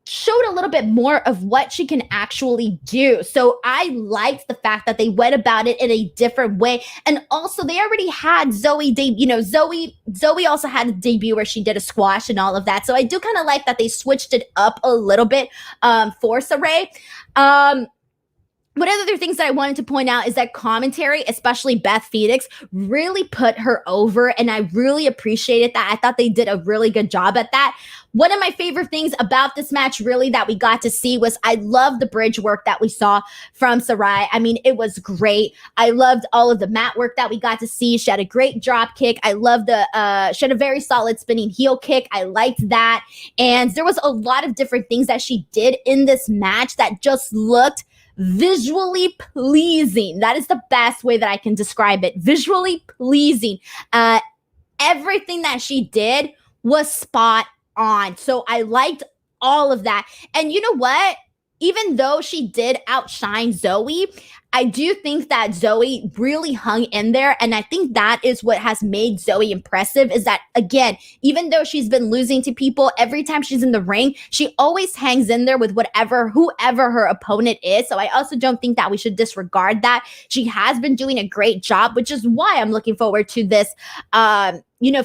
showed a little bit more of what she can actually do. So I liked the fact that they went about it in a different way. And also they already had Zoe Zoe also had a debut where she did a squash and all of that. So I do kind of like that they switched it up a little bit for Sarray. One of the other things that I wanted to point out is that commentary, especially Beth Phoenix, really put her over, and I really appreciated that. I thought they did a really good job at that. One of my favorite things about this match really that we got to see was I love the bridge work that we saw from Sarray. I mean, it was great. I loved all of the mat work that we got to see. She had a great drop kick. I loved she had a very solid spinning heel kick. I liked that. And there was a lot of different things that she did in this match that just looked visually pleasing. That is the best way that I can describe it. Visually pleasing. Everything that she did was spot on. So I liked all of that. And you know what? Even though she did outshine Zoe, I do think that Zoe really hung in there. And I think that is what has made Zoe impressive is that, again, even though she's been losing to people, every time she's in the ring, she always hangs in there with whoever her opponent is. So I also don't think that we should disregard that. She has been doing a great job, which is why I'm looking forward to this,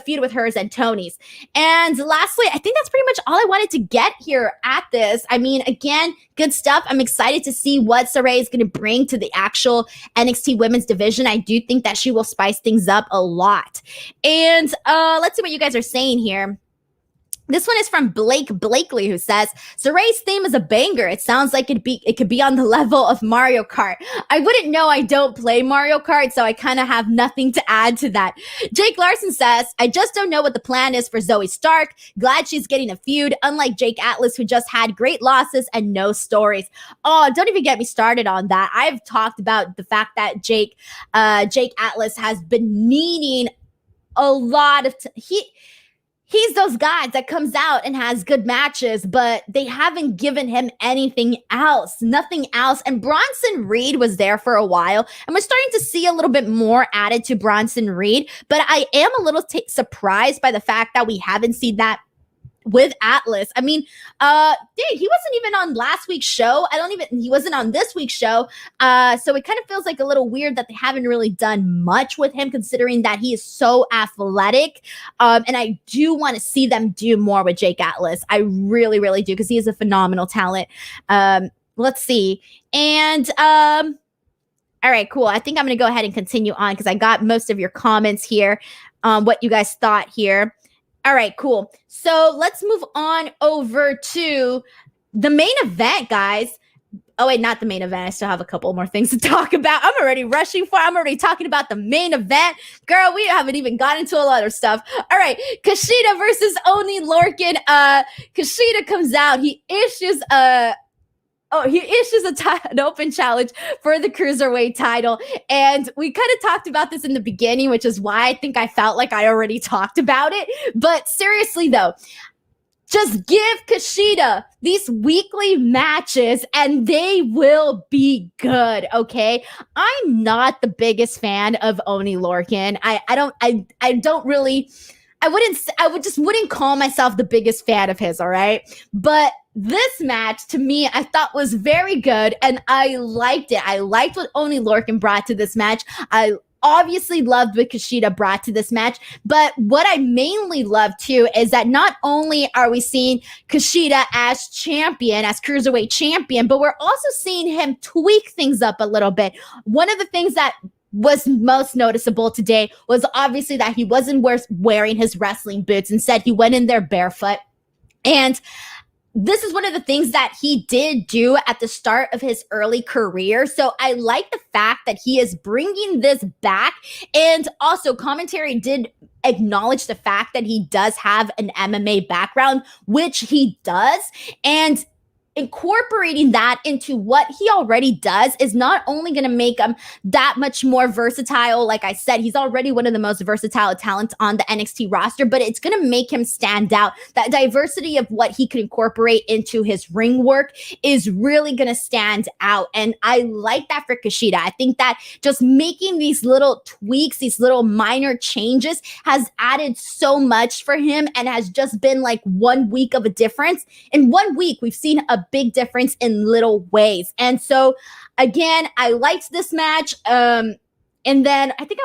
feud with hers and Tony's. And lastly, I think that's pretty much all I wanted to get here at this. I mean, again, good stuff. I'm excited to see what Sarray is going to bring to the actual NXT women's division. I do think that she will spice things up a lot. And let's see what you guys are saying here. This one is from Blake Blakely, who says, Sarray's theme is a banger. It sounds like it could be on the level of Mario Kart. I wouldn't know. I don't play Mario Kart, so I kind of have nothing to add to that. Jake Larson says, I just don't know what the plan is for Zoe Stark. Glad she's getting a feud, unlike Jake Atlas, who just had great losses and no stories. Oh, don't even get me started on that. I've talked about the fact that Jake Atlas has been needing a lot of he's those guys that comes out and has good matches, but they haven't given him anything else, nothing else. And Bronson Reed was there for a while, and we're starting to see a little bit more added to Bronson Reed, but I am a little surprised by the fact that we haven't seen that with Atlas. I mean, he wasn't even on last week's show. He wasn't on this week's show. So it kind of feels like a little weird that they haven't really done much with him, considering that he is so athletic. And I do want to see them do more with Jake Atlas. I really, really do, because he is a phenomenal talent. Let's see. And, all right, cool. I think I'm going to go ahead and continue on because I got most of your comments here, what you guys thought here. All right, cool. So let's move on over to the main event, guys. Oh, wait, not the main event. I still have a couple more things to talk about. I'm already talking about the main event. Girl, we haven't even gotten into a lot of stuff. All right, Kushida versus Oni Lorcan. Kushida comes out. He issues an open challenge for the Cruiserweight title. And we kind of talked about this in the beginning, which is why I think I felt like I already talked about it. But seriously, though, just give Kushida these weekly matches and they will be good, okay? I'm not the biggest fan of Oni Lorcan. I don't really wouldn't call myself the biggest fan of his, all right? But this match, to me, I thought was very good, and I liked it. I liked what Oni Lorcan brought to this match. I obviously loved what Kushida brought to this match, but what I mainly love too is that not only are we seeing Kushida as champion, as Cruiserweight champion, but we're also seeing him tweak things up a little bit. One of the things that was most noticeable today was obviously that he wasn't wearing his wrestling boots. Instead, he went in there barefoot. And this is one of the things that he did do at the start of his early career. So I like the fact that he is bringing this back. And also, commentary did acknowledge the fact that he does have an MMA background, which he does. And incorporating that into what he already does is not only going to make him that much more versatile. Like I said, he's already one of the most versatile talents on the NXT roster, but it's going to make him stand out. That diversity of what he could incorporate into his ring work is really going to stand out. And I like that for Kushida. I think that just making these little tweaks, these little minor changes has added so much for him and has just been like 1 week of a difference. In 1 week, we've seen a big difference in little ways. And so again, I liked this match. And then I think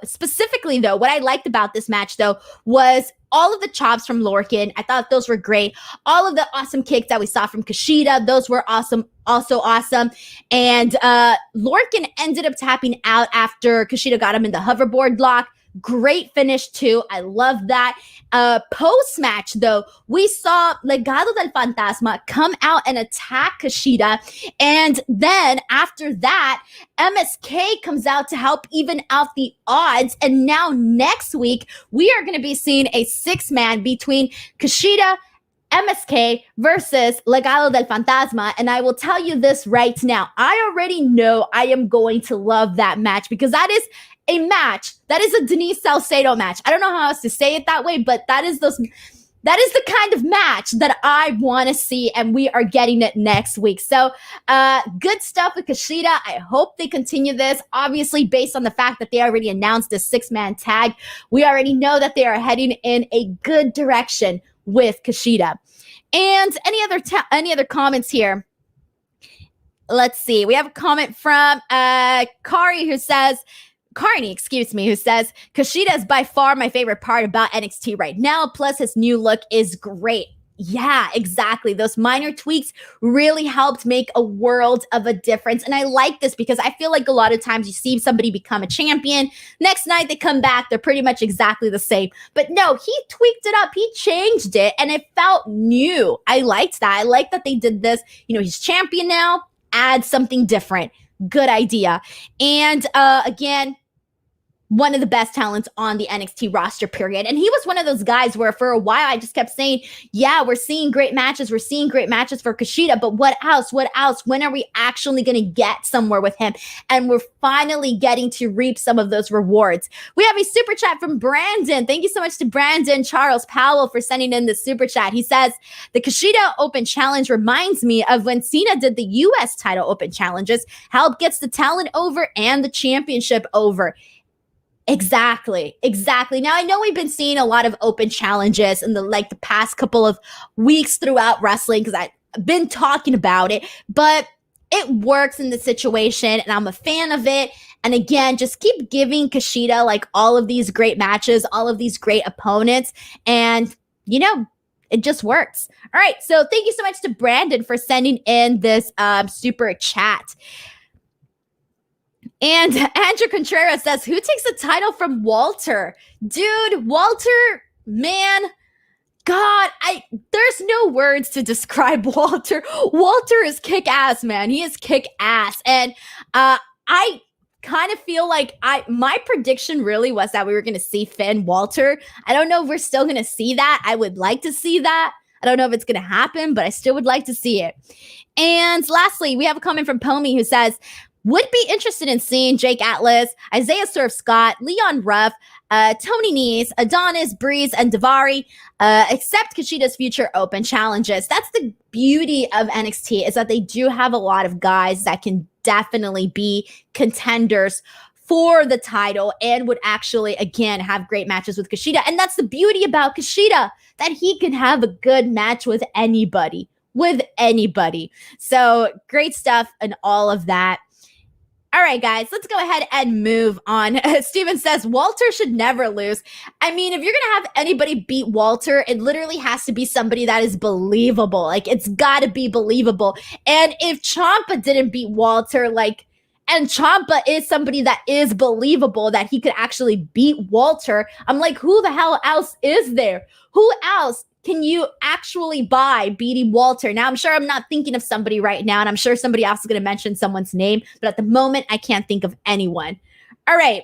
specifically though, what I liked about this match though was all of the chops from Lorcan. I thought those were great. All of the awesome kicks that we saw from Kushida, those were awesome, also awesome. And Lorcan ended up tapping out after Kushida got him in the hoverboard lock. Great finish too. I love that. Post-match though, we saw Legado del Fantasma come out and attack Kushida. And then after that, MSK comes out to help even out the odds. And now next week, we are going to be seeing a 6-man between Kushida, MSK versus Legado del Fantasma. And I will tell you this right now. I already know I am going to love that match because that is a match. That is a Denise Salcedo match. I don't know how else to say it that way, but that is the kind of match that I want to see, and we are getting it next week. So good stuff with Kushida. I hope they continue this. Obviously, based on the fact that they already announced this 6-man tag, we already know that they are heading in a good direction with Kushida. And any other comments here? Let's see. We have a comment from Carney, who says, Kushida is by far my favorite part about NXT right now. Plus, his new look is great. Yeah, exactly. Those minor tweaks really helped make a world of a difference. And I like this because I feel like a lot of times you see somebody become a champion. Next night they come back, they're pretty much exactly the same. But no, he tweaked it up. He changed it and it felt new. I liked that. I like that they did this. He's champion now. Add something different. Good idea. And again, one of the best talents on the NXT roster, period. And he was one of those guys where for a while I just kept saying, yeah, we're seeing great matches. We're seeing great matches for Kushida, but what else? What else? When are we actually going to get somewhere with him? And we're finally getting to reap some of those rewards. We have a super chat from Brandon. Thank you so much to Brandon Charles Powell for sending in the super chat. He says, the Kushida Open Challenge reminds me of when Cena did the US title Open Challenges. How it gets the talent over and the championship over. Exactly. Now, I know we've been seeing a lot of open challenges in the past couple of weeks throughout wrestling because I've been talking about it, but it works in the situation and I'm a fan of it. And again, just keep giving Kushida all of these great matches, all of these great opponents, and it just works. All right. So thank you so much to Brandon for sending in this super chat. And Andrew Contreras says, who takes the title from Walter? Dude, Walter, man, God, there's no words to describe Walter. Walter is kick-ass, man. He is kick-ass. And I kind of feel like my prediction really was that we were going to see Finn Walter. I don't know if we're still going to see that. I would like to see that. I don't know if it's going to happen, but I still would like to see it. And lastly, we have a comment from Pomi who says, would be interested in seeing Jake Atlas, Isaiah Surf Scott, Leon Ruff, Tony Nese, Adonis, Breeze, and Davari, accept Kushida's future open challenges. That's the beauty of NXT, is that they do have a lot of guys that can definitely be contenders for the title and would actually, again, have great matches with Kushida. And that's the beauty about Kushida, that he can have a good match with anybody. So great stuff and all of that. All right, guys, let's go ahead and move on. Steven says, Walter should never lose. I mean, if you're going to have anybody beat Walter, it literally has to be somebody that is believable. Like, it's got to be believable. And if Ciampa didn't beat Walter, and Ciampa is somebody that is believable, that he could actually beat Walter, I'm like, who the hell else is there? Who else can you actually buy beating Walter? Now, I'm sure I'm not thinking of somebody right now, and I'm sure somebody else is going to mention someone's name, but at the moment, I can't think of anyone. All right.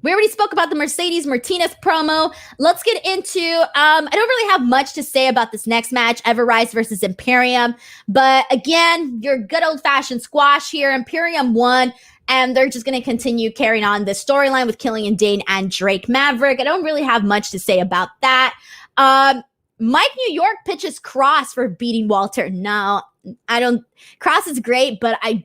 We already spoke about the Mercedes Martinez promo. Let's get into, I don't really have much to say about this next match, Everrise versus Imperium. But again, your good old-fashioned squash here. Imperium won, and they're just going to continue carrying on this storyline with Killian Dane and Drake Maverick. I don't really have much to say about that. Mike New York pitches Cross for beating Walter. No, I don't. Cross is great, but I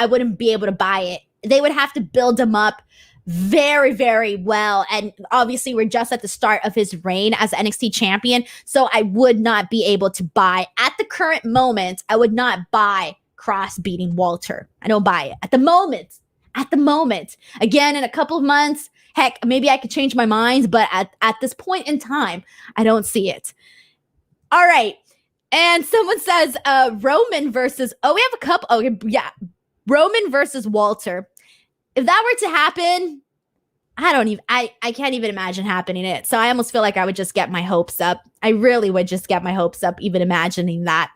wouldn't be able to buy it. They would have to build him up very, very well. And obviously, we're just at the start of his reign as NXT champion. So I would not be able to buy, at the current moment, I would not buy Cross beating Walter. I don't buy it at the moment. Again, in a couple of months, heck, maybe I could change my mind, but at this point in time, I don't see it. All right. And someone says Roman versus, we have a couple. Oh, yeah. Roman versus Walter. If that were to happen, I can't even imagine happening it. So I almost feel like I would just get my hopes up. I really would just get my hopes up, even imagining that.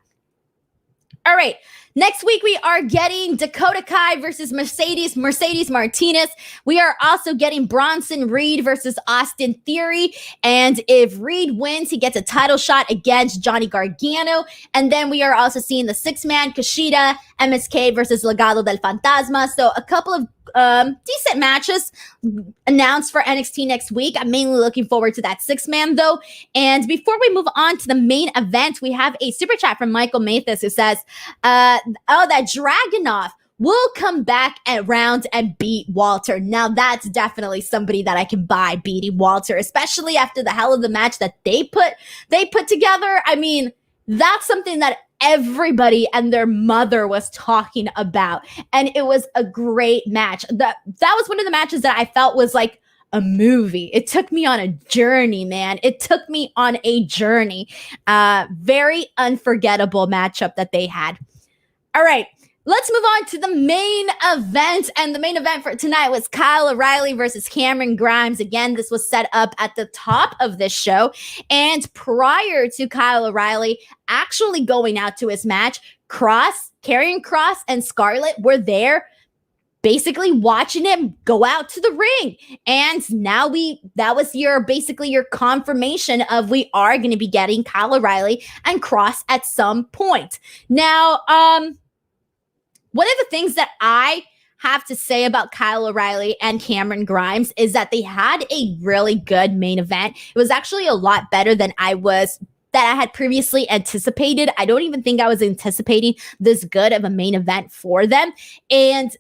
All right. Next week, we are getting Dakota Kai versus Mercedes Martinez. We are also getting Bronson Reed versus Austin Theory. And if Reed wins, he gets a title shot against Johnny Gargano. And then we are also seeing the six-man Kushida, MSK versus Legado del Fantasma. So a couple of decent matches announced for NXT next week. I'm mainly looking forward to that six-man, though. And before we move on to the main event, we have a super chat from Michael Mathis who says, that Dragunov will come back around and beat Walter. Now, that's definitely somebody that I can buy beating Walter, especially after the hell of the match that they put together. I mean, that's something that everybody and their mother was talking about, and it was a great match. That was one of the matches that I felt was like a movie. It took me on a journey, man. It took me on a journey. Very unforgettable matchup that they had. All right, let's move on to the main event. And the main event for tonight was Kyle O'Reilly versus Cameron Grimes. Again, this was set up at the top of this show. And prior to Kyle O'Reilly actually going out to his match, Karrion Kross and Scarlett were there basically watching him go out to the ring. And now that was basically your confirmation of we are going to be getting Kyle O'Reilly and Kross at some point. Now, one of the things that I have to say about Kyle O'Reilly and Cameron Grimes is that they had a really good main event. It was actually a lot better than I had previously anticipated. I don't even think I was anticipating this good of a main event for them. And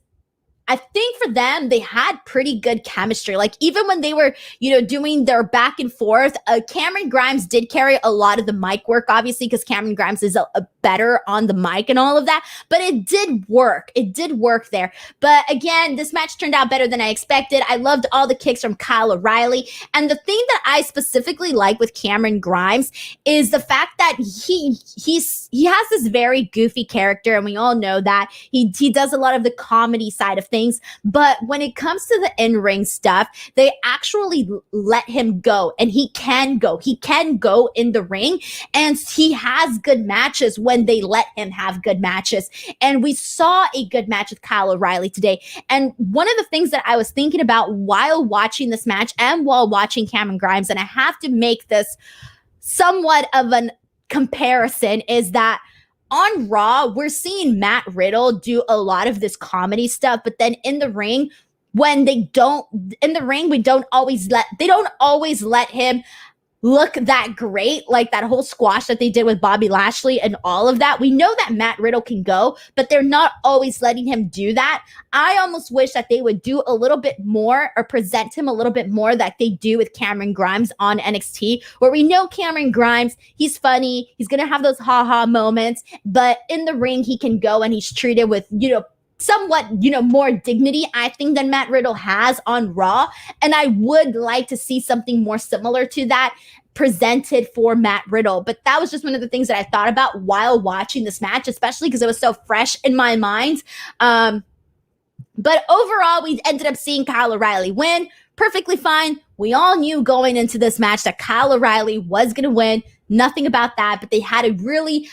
I think for them, they had pretty good chemistry. Like, even when they were, doing their back and forth, Cameron Grimes did carry a lot of the mic work, obviously, because Cameron Grimes is a better on the mic and all of that. But it did work. It did work there. But again, this match turned out better than I expected. I loved all the kicks from Kyle O'Reilly. And the thing that I specifically like with Cameron Grimes is the fact that he has this very goofy character, and we all know that. He does a lot of the comedy side of things. But when it comes to the in-ring stuff, they actually let him go, and he can go. He can go in the ring, and he has good matches when they let him have good matches. And we saw a good match with Kyle O'Reilly today. And one of the things that I was thinking about while watching this match and while watching Cameron Grimes, and I have to make this somewhat of a comparison, is that on Raw, we're seeing Matt Riddle do a lot of this comedy stuff, but then in the ring, we don't always let him look that great, like that whole squash that they did with Bobby Lashley and all of that. We know that Matt Riddle can go, but they're not always letting him do that. I almost wish that they would do a little bit more or present him a little bit more like they do with Cameron Grimes on NXT, where we know Cameron Grimes, he's funny, he's going to have those ha-ha moments, but in the ring, he can go and he's treated with, somewhat, more dignity, I think, than Matt Riddle has on Raw. And I would like to see something more similar to that presented for Matt Riddle. But that was just one of the things that I thought about while watching this match, especially because it was so fresh in my mind. But overall, we ended up seeing Kyle O'Reilly win. Perfectly fine. We all knew going into this match that Kyle O'Reilly was going to win. Nothing about that, but they had a really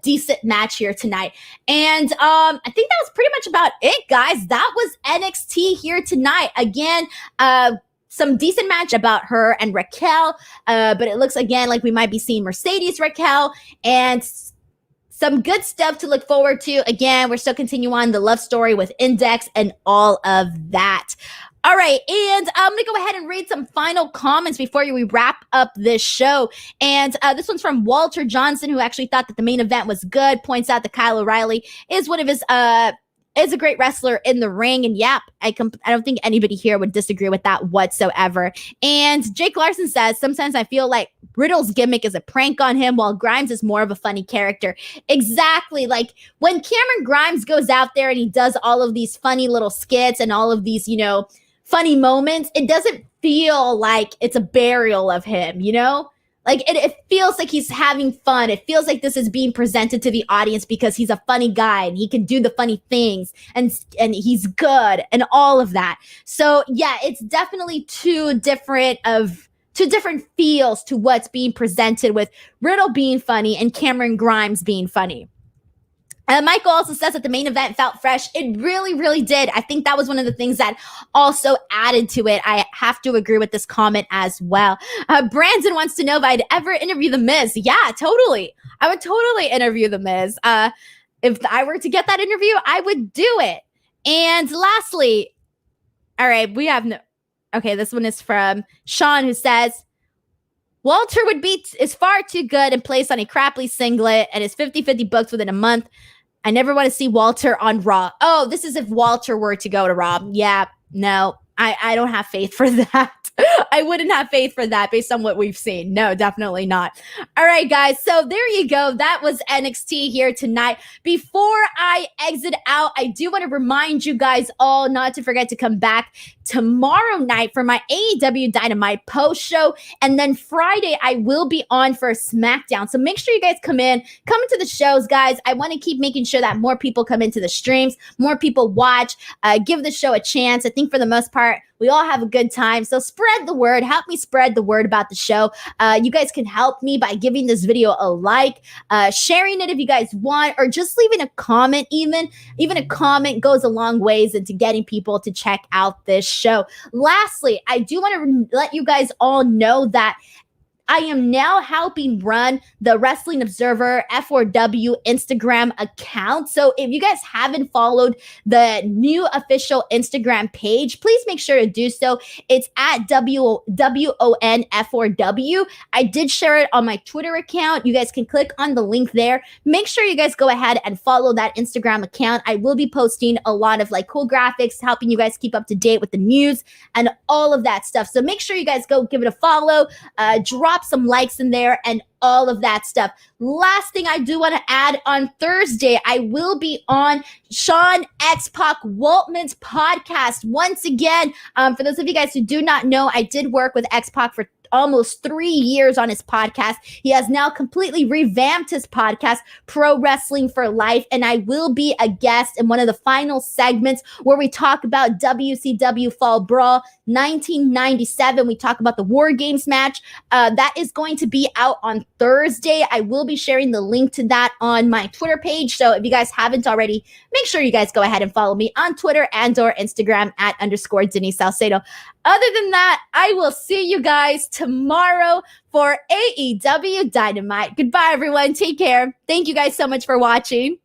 decent match here tonight. And I think that was pretty much about it, guys. That was NXT here tonight. Again, some decent match about her and Raquel, but it looks again like we might be seeing Mercedes Raquel and some good stuff to look forward to. Again, we're still continuing on the love story with Index and all of that. All right, and I'm going to go ahead and read some final comments before we wrap up this show. And this one's from Walter Johnson, who actually thought that the main event was good, points out that Kyle O'Reilly is one of his is a great wrestler in the ring. And yeah, I don't think anybody here would disagree with that whatsoever. And Jake Larson says, sometimes I feel like Riddle's gimmick is a prank on him, while Grimes is more of a funny character. Exactly. Like when Cameron Grimes goes out there and he does all of these funny little skits and all of these, funny moments, it doesn't feel like it's a burial of him, Like it feels like he's having fun. It feels like this is being presented to the audience because he's a funny guy and he can do the funny things and he's good and all of that. So yeah, it's definitely two different feels to what's being presented, with Riddle being funny and Cameron Grimes being funny. Michael also says that the main event felt fresh. It really, really did. I think that was one of the things that also added to it. I have to agree with this comment as well. Brandon wants to know if I'd ever interview The Miz. Yeah, totally. I would totally interview The Miz. If I were to get that interview, I would do it. And lastly, all right, this one is from Sean, who says, Walter is far too good and placed on a crappy singlet and is 50-50 booked within a month. I never want to see Walter on Raw. Oh, this is if Walter were to go to Raw. Yeah, no, I don't have faith for that. I wouldn't have faith for that based on what we've seen. No, definitely not. All right, guys. So there you go. That was NXT here tonight. Before I exit out, I do want to remind you guys all not to forget to come back tomorrow night for my AEW Dynamite post show. And then Friday, I will be on for Smackdown. So make sure you guys come into the shows, guys. I want to keep making sure that more people come into the streams, more people watch, give the show a chance. I think for the most part, we all have a good time. So spread the word. Help me spread the word about the show. You guys can help me by giving this video a like, sharing it if you guys want, or just leaving a comment. Even a comment goes a long ways into getting people to check out this show. Lastly, I do want to let you guys all know that I am now helping run the Wrestling Observer F4W Instagram account. So if you guys haven't followed the new official Instagram page, please make sure to do so. It's at WON F4W. I did share it on my Twitter account. You guys can click on the link there. Make sure you guys go ahead and follow that Instagram account. I will be posting a lot of cool graphics, helping you guys keep up to date with the news and all of that stuff. So make sure you guys go give it a follow, drop some likes in there and all of that stuff. Last thing I do want to add, on Thursday, I will be on Sean X-Pac Waltman's podcast. Once again, for those of you guys who do not know, I did work with X-Pac for almost 3 years on his podcast. He has now completely revamped his podcast, Pro Wrestling for Life, and I will be a guest in one of the final segments where we talk about WCW Fall Brawl 1997. We talk about the War Games match. That is going to be out on Thursday. I will be sharing the link to that on my Twitter page. So if you guys haven't already, make sure you guys go ahead and follow me on Twitter and or Instagram at _ Denise Salcedo. Other than that, I will see you guys tomorrow for AEW Dynamite. Goodbye, everyone. Take care. Thank you guys so much for watching.